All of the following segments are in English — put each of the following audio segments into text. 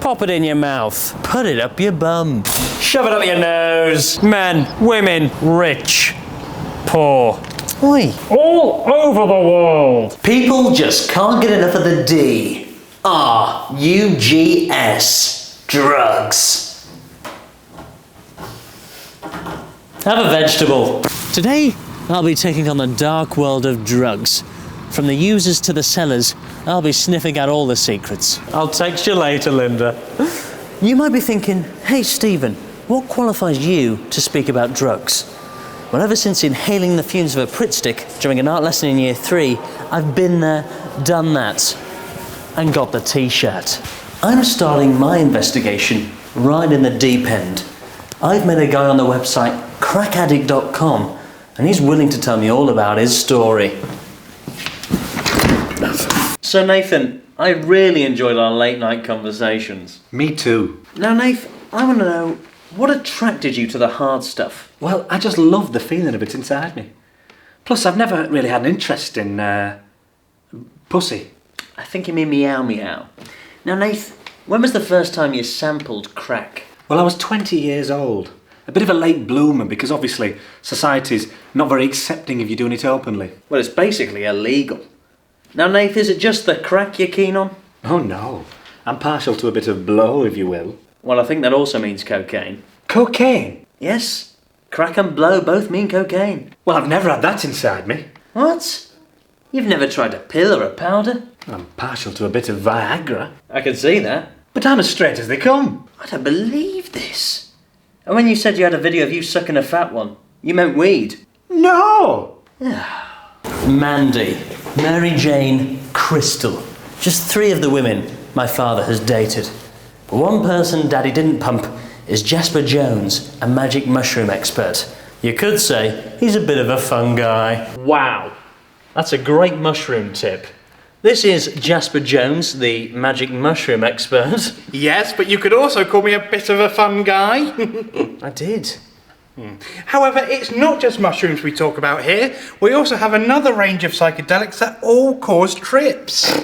Pop it in your mouth. Put it up your bum. Shove it up your nose. Men, women, rich, poor. Oi. All over the world. People just can't get enough of the D. R-U-G-S. Drugs. Have a vegetable. Today, I'll be taking on the dark world of drugs. From the users to the sellers, I'll be sniffing out all the secrets. I'll text you later, Linda. You might be thinking, hey Stephen, what qualifies you to speak about drugs? Well, ever since inhaling the fumes of a Pritt stick during an art lesson in year 3, I've been there, done that, and got the t-shirt. I'm starting my investigation right in the deep end. I've met a guy on the website crackaddict.com, and he's willing to tell me all about his story. So Nathan, I really enjoyed our late night conversations. Me too. Now Nathan, I want to know, what attracted you to the hard stuff? Well, I just love the feeling of it inside me. Plus, I've never really had an interest in pussy. I think you mean meow meow. Now Nathan, when was the first time you sampled crack? Well, I was 20 years old. A bit of a late bloomer because obviously society's not very accepting of you doing it openly. Well, it's basically illegal. Now Nathan, is it just the crack you're keen on? Oh no, I'm partial to a bit of blow, if you will. Well, I think that also means cocaine. Cocaine? Yes, crack and blow both mean cocaine. Well, I've never had that inside me. What? You've never tried a pill or a powder? I'm partial to a bit of Viagra. I can see that. But I'm as straight as they come. I don't believe this. And when you said you had a video of you sucking a fat one, you meant weed? No! Mandy, Mary Jane, Crystal. Just 3 of the women my father has dated. But one person Daddy didn't pump is Jasper Jones, a magic mushroom expert. You could say he's a bit of a fun guy. Wow, that's a great mushroom tip. This is Jasper Jones, the magic mushroom expert. Yes, but you could also call me a bit of a fun guy. I did. However, it's not just mushrooms we talk about here. We also have another range of psychedelics that all cause trips.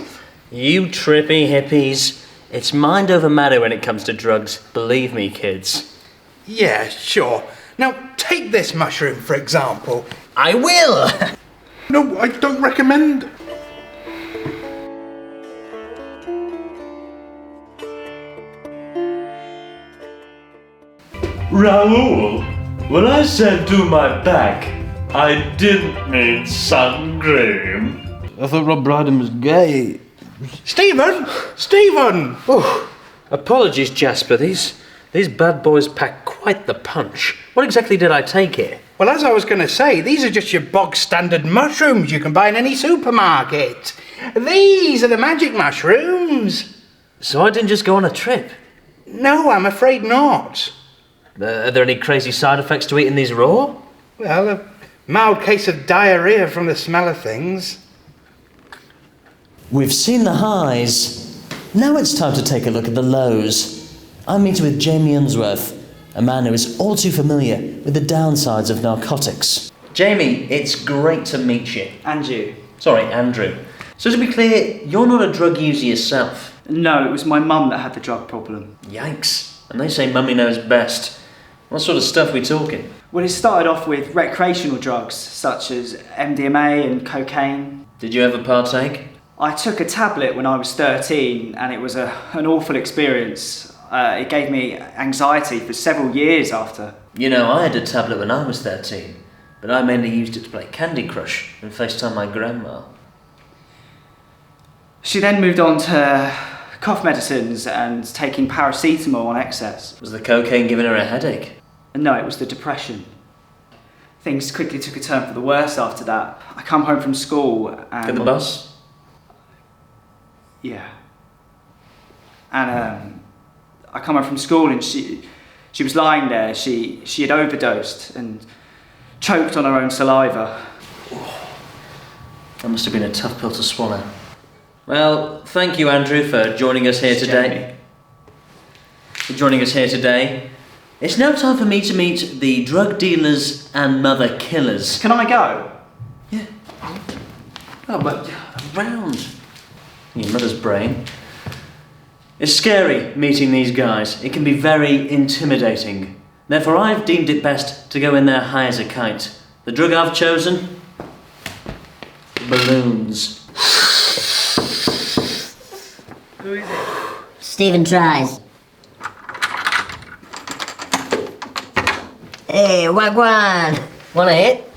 You trippy hippies. It's mind over matter when it comes to drugs, believe me, kids. Yeah, sure. Now, take this mushroom, for example. I will! No, I don't recommend... Raoul, when I said do my back, I didn't mean sun cream. I thought Rob Brydon was gay. Stephen! Stephen! Oh, apologies, Jasper. These bad boys pack quite the punch. What exactly did I take here? Well, as I was going to say, these are just your bog standard mushrooms you can buy in any supermarket. These are the magic mushrooms. So I didn't just go on a trip? No, I'm afraid not. Are there any crazy side effects to eating these raw? Well, a mild case of diarrhea from the smell of things. We've seen the highs. Now it's time to take a look at the lows. I'm meeting with Jamie Unsworth, a man who is all too familiar with the downsides of narcotics. Jamie, it's great to meet you. And you? Sorry, Andrew. So to be clear, you're not a drug user yourself? No, it was my mum that had the drug problem. Yikes. And they say mummy knows best. What sort of stuff are we talking? Well, it started off with recreational drugs, such as MDMA and cocaine. Did you ever partake? I took a tablet when I was 13, and it was an awful experience. It gave me anxiety for several years after. You know, I had a tablet when I was 13, but I mainly used it to play Candy Crush and FaceTime my grandma. She then moved on to cough medicines and taking paracetamol on excess. Was the cocaine giving her a headache? No, it was the depression. Things quickly took a turn for the worse after that. I come home from school and... Get the bus? Yeah. And I come home from school and she was lying there. She had overdosed and choked on her own saliva. That must have been a tough pill to swallow. Well, thank you, Andrew, for joining us here today. It's now time for me to meet the drug dealers and mother killers. Can I go? Yeah. Oh, but around your mother's brain. It's scary meeting these guys. It can be very intimidating. Therefore, I've deemed it best to go in there high as a kite. The drug I've chosen? Balloons. Who is it? Stephen tries. Hey, wagwan! Wanna hit?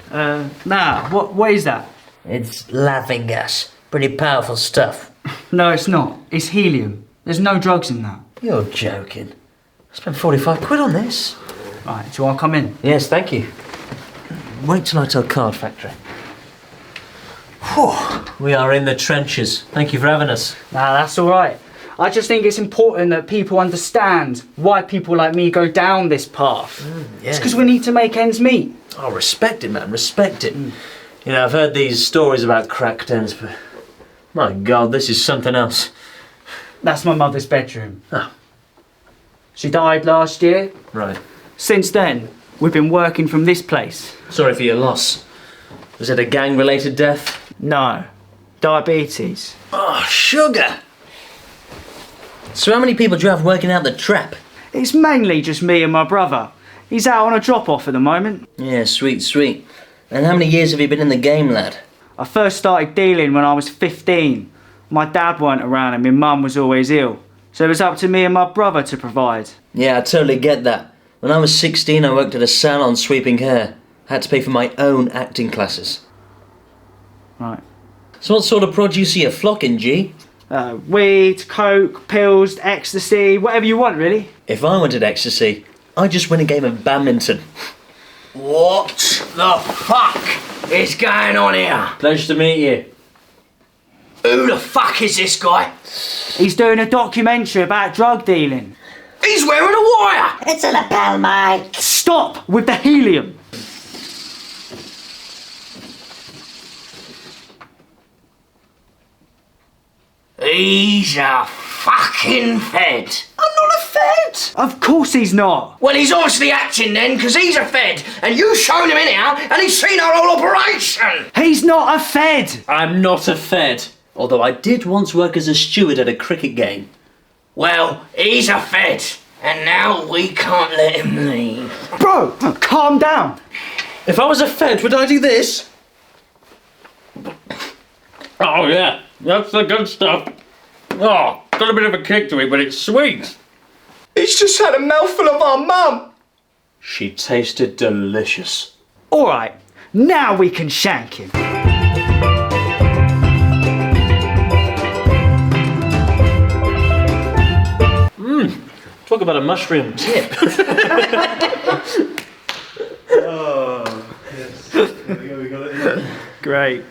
Nah, what is that? It's laughing gas. Pretty powerful stuff. No, it's not. It's helium. There's no drugs in that. You're joking. I spent 45 quid on this. Right, do you want to come in? Yes, thank you. Wait till I tell Card Factory. Whew, we are in the trenches. Thank you for having us. Nah, that's all right. I just think it's important that people understand why people like me go down this path. It's because we need to make ends meet. Oh, respect it, man. Respect it. You know, I've heard these stories about crack dens, but my God, this is something else. That's my mother's bedroom. Oh. She died last year. Right. Since then, we've been working from this place. Sorry for your loss. Was it a gang-related death? No, diabetes. Oh, sugar! So how many people do you have working out the trap? It's mainly just me and my brother. He's out on a drop-off at the moment. Yeah, sweet, sweet. And how many years have you been in the game, lad? I first started dealing when I was 15. My dad weren't around and my mum was always ill. So it was up to me and my brother to provide. Yeah, I totally get that. When I was 16, I worked at a salon sweeping hair. I had to pay for my own acting classes. Right. So what sort of produce are you flocking, G? Weed, coke, pills, ecstasy, whatever you want, really. If I wanted ecstasy, I'd just win a game of badminton. What the fuck is going on here? Pleasure to meet you. Who the fuck is this guy? He's doing a documentary about drug dealing. He's wearing a wire! It's a lapel, mate. Stop with the helium! He's a fucking fed. I'm not a fed. Of course he's not. Well, he's obviously acting then, because he's a fed, and you've shown him in here, and he's seen our whole operation. He's not a fed. I'm not a fed. Although I did once work as a steward at a cricket game. Well, he's a fed, and now we can't let him leave. Bro, calm down. If I was a fed, would I do this? Oh yeah, that's the good stuff. Oh, got a bit of a kick to it, but it's sweet. He's just had a mouthful of our mum. She tasted delicious. All right, now we can shank him. Talk about a mushroom tip. Oh, yes. There we go, we got it in. Great.